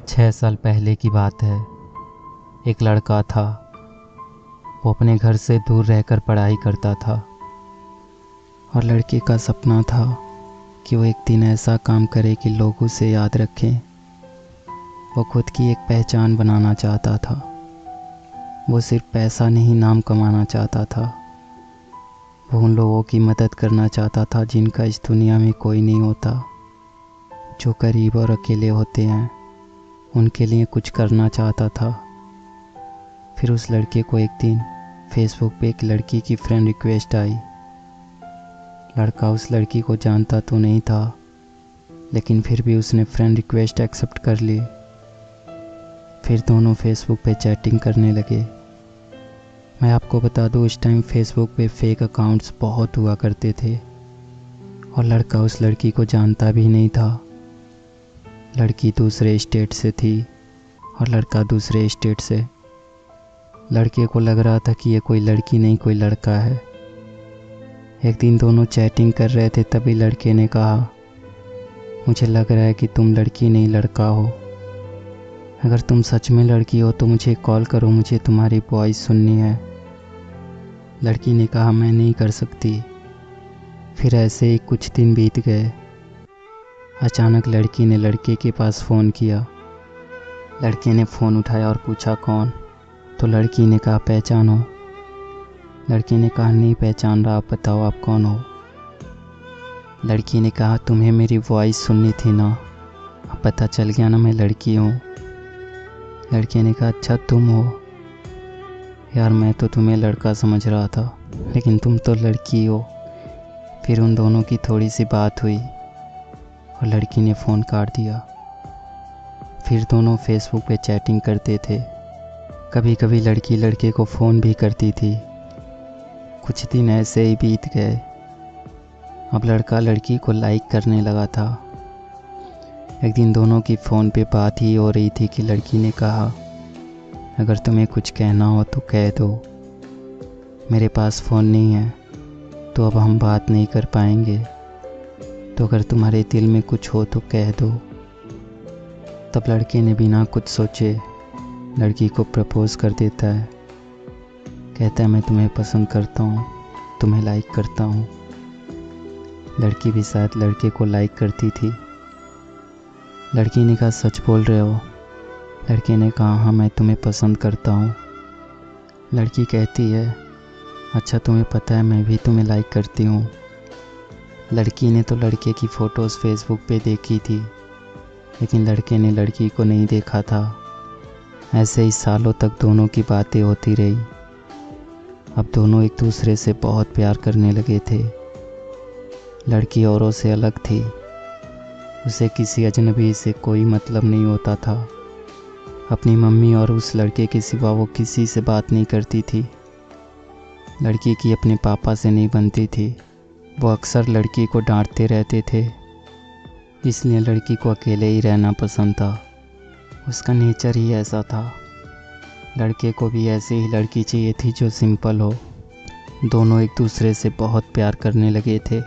6 साल पहले की बात है। एक लड़का था। वो अपने घर से दूर रहकर पढ़ाई करता था और लड़के का सपना था कि वो एक दिन ऐसा काम करे कि लोग उसे याद रखें। वो खुद की एक पहचान बनाना चाहता था। वो सिर्फ पैसा नहीं, नाम कमाना चाहता था। वो उन लोगों की मदद करना चाहता था जिनका इस दुनिया में कोई नहीं होता, जो गरीब और अकेले होते हैं। उनके लिए कुछ करना चाहता था। फिर उस लड़के को एक दिन फेसबुक पे एक लड़की की फ्रेंड रिक्वेस्ट आई। लड़का उस लड़की को जानता तो नहीं था, लेकिन फिर भी उसने फ्रेंड रिक्वेस्ट एक्सेप्ट कर ली। फिर दोनों फेसबुक पे चैटिंग करने लगे। मैं आपको बता दूं, उस टाइम फेसबुक पे फेक अकाउंट्स बहुत हुआ करते थे और लड़का उस लड़की को जानता भी नहीं था। लड़की दूसरे स्टेट से थी और लड़का दूसरे स्टेट से। लड़के को लग रहा था कि ये कोई लड़की नहीं, कोई लड़का है। एक दिन दोनों चैटिंग कर रहे थे, तभी लड़के ने कहा, मुझे लग रहा है कि तुम लड़की नहीं लड़का हो। अगर तुम सच में लड़की हो तो मुझे कॉल करो, मुझे तुम्हारी वॉइस सुननी है। लड़की ने कहा, मैं नहीं कर सकती। फिर ऐसे ही कुछ दिन बीत गए। अचानक लड़की ने लड़के के पास फ़ोन किया। लड़के ने फ़ोन उठाया और पूछा, कौन? तो लड़की ने कहा, पहचानो। लड़के ने कहा, नहीं पहचान रहा, आप बताओ आप कौन हो। लड़की ने कहा, तुम्हें मेरी वॉइस सुननी थी ना, अब पता चल गया ना मैं लड़की हूँ। लड़के ने कहा, अच्छा तुम हो? यार मैं तो तुम्हें लड़का समझ रहा था, लेकिन तुम तो लड़की हो। फिर उन दोनों की थोड़ी सी बात हुई और लड़की ने फ़ोन काट दिया। फिर दोनों फेसबुक पे चैटिंग करते थे। कभी कभी लड़की लड़के को फ़ोन भी करती थी। कुछ दिन ऐसे ही बीत गए। अब लड़का लड़की को लाइक करने लगा था। एक दिन दोनों की फ़ोन पे बात ही हो रही थी कि लड़की ने कहा, अगर तुम्हें कुछ कहना हो तो कह दो, मेरे पास फ़ोन नहीं है तो अब हम बात नहीं कर पाएंगे, तो अगर तुम्हारे दिल में कुछ हो तो कह दो। तब लड़के ने बिना कुछ सोचे लड़की को प्रपोज़ कर देता है। कहता है, मैं तुम्हें पसंद करता हूँ, तुम्हें लाइक करता हूँ। लड़की भी शायद लड़के को लाइक करती थी। लड़की ने कहा, सच बोल रहे हो? लड़के ने कहा, हाँ मैं तुम्हें पसंद करता हूँ। लड़की कहती है, अच्छा तुम्हें पता है मैं भी तुम्हें लाइक करती हूँ। लड़की ने तो लड़के की फ़ोटोज़ फेसबुक पे देखी थी, लेकिन लड़के ने लड़की को नहीं देखा था। ऐसे ही सालों तक दोनों की बातें होती रही। अब दोनों एक दूसरे से बहुत प्यार करने लगे थे। लड़की औरों से अलग थी। उसे किसी अजनबी से कोई मतलब नहीं होता था। अपनी मम्मी और उस लड़के के सिवा वो किसी से बात नहीं करती थी। लड़की की अपने पापा से नहीं बनती थी। वो अक्सर लड़की को डांटते रहते थे, इसलिए लड़की को अकेले ही रहना पसंद था। उसका नेचर ही ऐसा था। लड़के को भी ऐसे ही लड़की चाहिए थी जो सिंपल हो। दोनों एक दूसरे से बहुत प्यार करने लगे थे,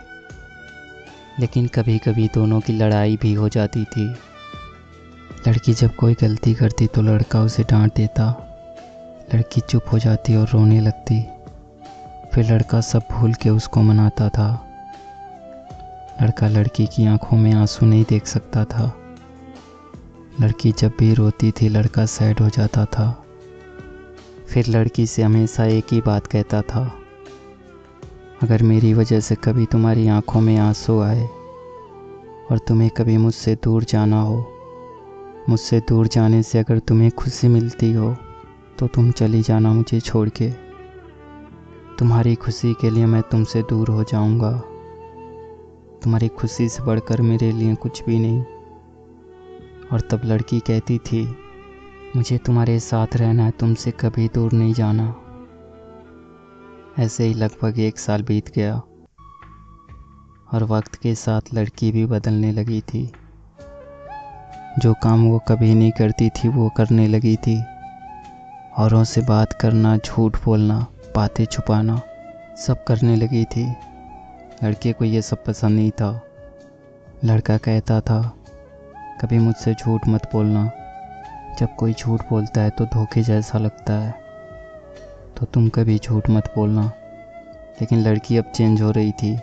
लेकिन कभी कभी दोनों की लड़ाई भी हो जाती थी। लड़की जब कोई गलती करती तो लड़का उसे डांट देता। लड़की चुप हो जाती और रोने लगती। फिर लड़का सब भूल के उसको मनाता था। लड़का लड़की की आंखों में आंसू नहीं देख सकता था। लड़की जब भी रोती थी लड़का सैड हो जाता था। फिर लड़की से हमेशा एक ही बात कहता था, अगर मेरी वजह से कभी तुम्हारी आंखों में आंसू आए और तुम्हें कभी मुझसे दूर जाना हो, मुझसे दूर जाने से अगर तुम्हें खुशी मिलती हो तो तुम चली जाना मुझे छोड़ के। तुम्हारी खुशी के लिए मैं तुमसे दूर हो जाऊंगा। तुम्हारी खुशी से बढ़कर मेरे लिए कुछ भी नहीं। और तब लड़की कहती थी, मुझे तुम्हारे साथ रहना है, तुमसे कभी दूर नहीं जाना। ऐसे ही लगभग 1 साल बीत गया और वक्त के साथ लड़की भी बदलने लगी थी। जो काम वो कभी नहीं करती थी वो करने लगी थी। औरों से बात करना, झूठ बोलना, बातें छुपाना, सब करने लगी थी। लड़के को ये सब पसंद नहीं था। लड़का कहता था, कभी मुझसे झूठ मत बोलना, जब कोई झूठ बोलता है तो धोखे जैसा लगता है, तो तुम कभी झूठ मत बोलना। लेकिन लड़की अब चेंज हो रही थी।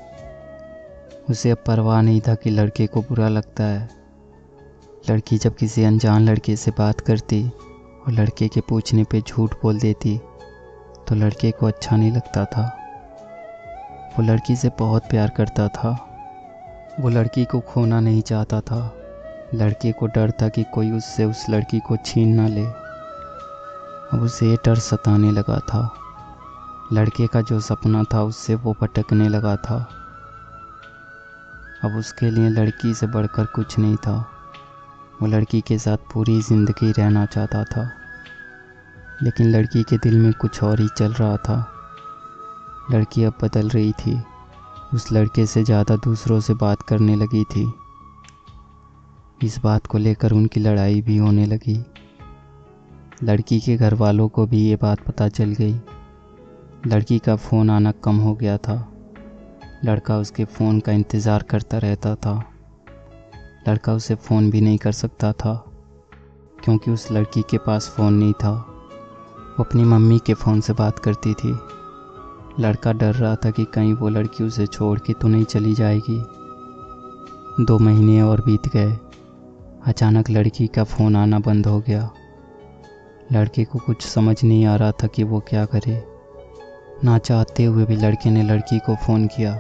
उसे अब परवाह नहीं था कि लड़के को बुरा लगता है। लड़की जब किसी अनजान लड़के से बात करती और लड़के के पूछने पे झूठ बोल देती तो लड़के को अच्छा नहीं लगता था। वो लड़की से बहुत प्यार करता था। वो लड़की को खोना नहीं चाहता था। लड़के को डर था कि कोई उससे उस लड़की को छीन ना ले। अब उसे ये डर सताने लगा था। लड़के का जो सपना था उससे वो भटकने लगा था। अब उसके लिए लड़की से बढ़कर कुछ नहीं था। वो लड़की के साथ पूरी ज़िंदगी रहना चाहता था। लेकिन लड़की के दिल में कुछ और ही चल रहा था। लड़की अब बदल रही थी। उस लड़के से ज़्यादा दूसरों से बात करने लगी थी। इस बात को लेकर उनकी लड़ाई भी होने लगी। लड़की के घर वालों को भी ये बात पता चल गई। लड़की का फ़ोन आना कम हो गया था। लड़का उसके फ़ोन का इंतज़ार करता रहता था। लड़का उसे फ़ोन भी नहीं कर सकता था क्योंकि उस लड़की के पास फ़ोन नहीं था। वो अपनी मम्मी के फ़ोन से बात करती थी। लड़का डर रहा था कि कहीं वो लड़की उसे छोड़ के तो नहीं चली जाएगी। 2 महीने और बीत गए। अचानक लड़की का फ़ोन आना बंद हो गया। लड़के को कुछ समझ नहीं आ रहा था कि वो क्या करे। ना चाहते हुए भी लड़के ने लड़की को फ़ोन किया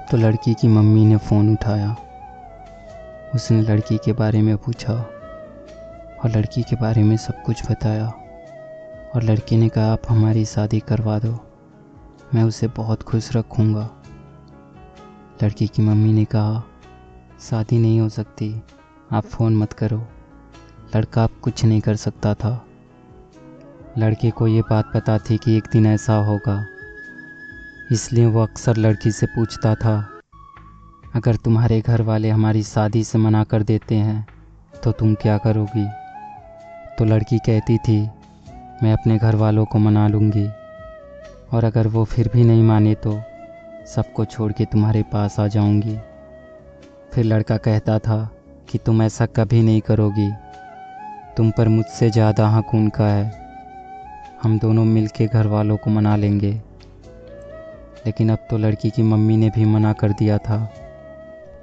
तो लड़की की मम्मी ने फ़ोन उठाया। उसने लड़की के बारे में पूछा और लड़की के बारे में सब कुछ बताया। और लड़के ने कहा, आप हमारी शादी करवा दो, मैं उसे बहुत खुश रखूँगा। लड़की की मम्मी ने कहा, शादी नहीं हो सकती, आप फ़ोन मत करो। लड़का अब कुछ नहीं कर सकता था। लड़के को ये बात पता थी कि एक दिन ऐसा होगा, इसलिए वो अक्सर लड़की से पूछता था, अगर तुम्हारे घर वाले हमारी शादी से मना कर देते हैं तो तुम क्या करोगी? तो लड़की कहती थी, मैं अपने घर वालों को मना लूँगी, और अगर वो फिर भी नहीं माने तो सबको छोड़ के तुम्हारे पास आ जाऊँगी। फिर लड़का कहता था कि तुम ऐसा कभी नहीं करोगी, तुम पर मुझसे ज़्यादा हक उनका है, हम दोनों मिलके घर वालों को मना लेंगे। लेकिन अब तो लड़की की मम्मी ने भी मना कर दिया था।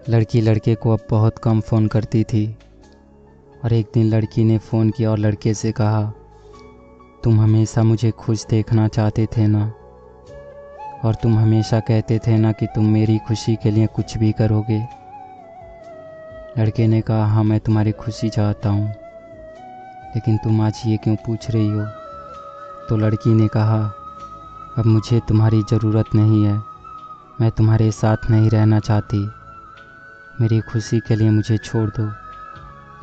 लड़की लड़के को अब बहुत कम फ़ोन करती थी। और एक दिन लड़की ने फ़ोन किया और लड़के से कहा, तुम हमेशा मुझे खुश देखना चाहते थे ना, और तुम हमेशा कहते थे ना कि तुम मेरी खुशी के लिए कुछ भी करोगे। लड़के ने कहा, हाँ मैं तुम्हारी खुशी चाहता हूँ, लेकिन तुम आज ये क्यों पूछ रही हो? तो लड़की ने कहा, अब मुझे तुम्हारी ज़रूरत नहीं है, मैं तुम्हारे साथ नहीं रहना चाहती, मेरी खुशी के लिए मुझे छोड़ दो।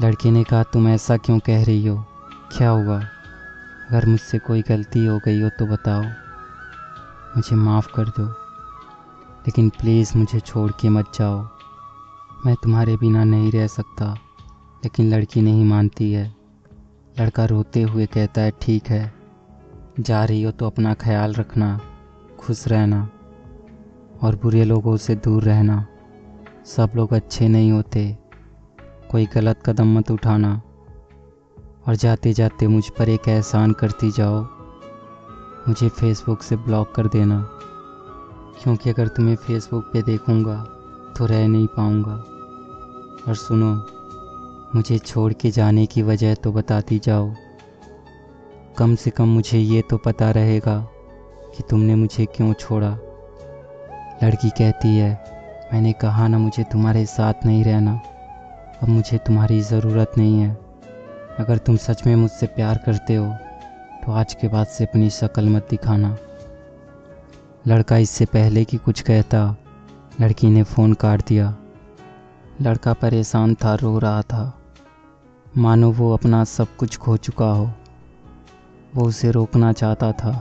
लड़के ने कहा, तुम ऐसा क्यों कह रही हो, क्या हुआ? अगर मुझसे कोई गलती हो गई हो तो बताओ, मुझे माफ़ कर दो, लेकिन प्लीज़ मुझे छोड़ के मत जाओ, मैं तुम्हारे बिना नहीं रह सकता। लेकिन लड़की नहीं मानती है। लड़का रोते हुए कहता है, ठीक है, जा रही हो तो अपना ख्याल रखना, खुश रहना और बुरे लोगों से दूर रहना। सब लोग अच्छे नहीं होते, कोई गलत कदम मत उठाना, और जाते जाते मुझ पर एक एहसान करती जाओ, मुझे फेसबुक से ब्लॉक कर देना, क्योंकि अगर तुम्हें फेसबुक पे देखूंगा तो रह नहीं पाऊंगा। और सुनो, मुझे छोड़ के जाने की वजह तो बताती जाओ, कम से कम मुझे ये तो पता रहेगा कि तुमने मुझे क्यों छोड़ा। लड़की कहती है, मैंने कहा ना मुझे तुम्हारे साथ नहीं रहना, अब मुझे तुम्हारी ज़रूरत नहीं है। अगर तुम सच में मुझसे प्यार करते हो तो आज के बाद से अपनी शक्ल मत दिखाना। लड़का इससे पहले कि कुछ कहता, लड़की ने फ़ोन काट दिया। लड़का परेशान था, रो रहा था, मानो वो अपना सब कुछ खो चुका हो। वो उसे रोकना चाहता था,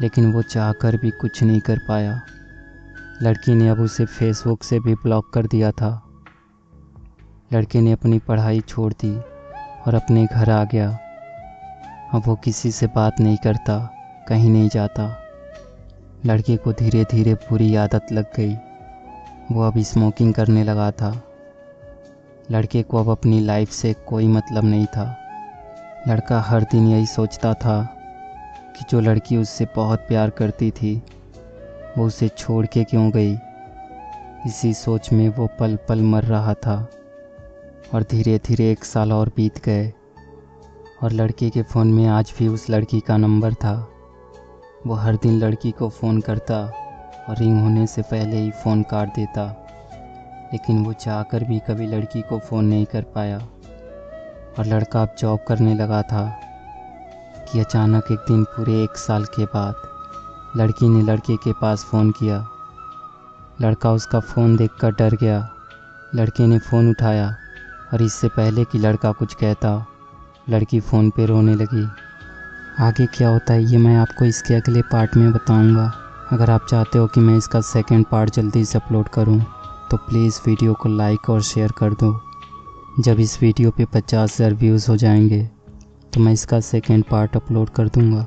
लेकिन वो चाहकर भी कुछ नहीं कर पाया। लड़की ने अब उसे फेसबुक से भी ब्लॉक कर दिया था। लड़के ने अपनी पढ़ाई छोड़ दी और अपने घर आ गया। अब वो किसी से बात नहीं करता, कहीं नहीं जाता। लड़के को धीरे धीरे बुरी आदत लग गई। वो अब स्मोकिंग करने लगा था। लड़के को अब अपनी लाइफ से कोई मतलब नहीं था। लड़का हर दिन यही सोचता था कि जो लड़की उससे बहुत प्यार करती थी वो उसे छोड़ के क्यों गई। इसी सोच में वो पल पल मर रहा था। और धीरे धीरे 1 साल और बीत गए और लड़के के फ़ोन में आज भी उस लड़की का नंबर था। वो हर दिन लड़की को फ़ोन करता और रिंग होने से पहले ही फ़ोन काट देता, लेकिन वो चाहकर भी कभी लड़की को फ़ोन नहीं कर पाया। और लड़का अब जॉब करने लगा था कि अचानक एक दिन पूरे 1 साल के बाद लड़की ने लड़के के पास फ़ोन किया। लड़का उसका फ़ोन देखकर डर गया। लड़के ने फ़ोन उठाया और इससे पहले कि लड़का कुछ कहता, लड़की फ़ोन पे रोने लगी। आगे क्या होता है ये मैं आपको इसके अगले पार्ट में बताऊंगा। अगर आप चाहते हो कि मैं इसका सेकंड पार्ट जल्दी से अपलोड करूं, तो प्लीज़ वीडियो को लाइक और शेयर कर दो। जब इस वीडियो पे 50,000 व्यूज़ हो जाएंगे तो मैं इसका सेकंड पार्ट अपलोड कर दूंगा।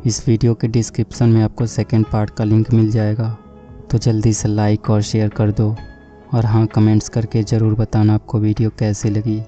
इस वीडियो के डिस्क्रिप्शन में आपको सेकंड पार्ट का लिंक मिल जाएगा, तो जल्दी से लाइक और शेयर कर दो। और हाँ, कमेंट्स करके ज़रूर बताना आपको वीडियो कैसी लगी।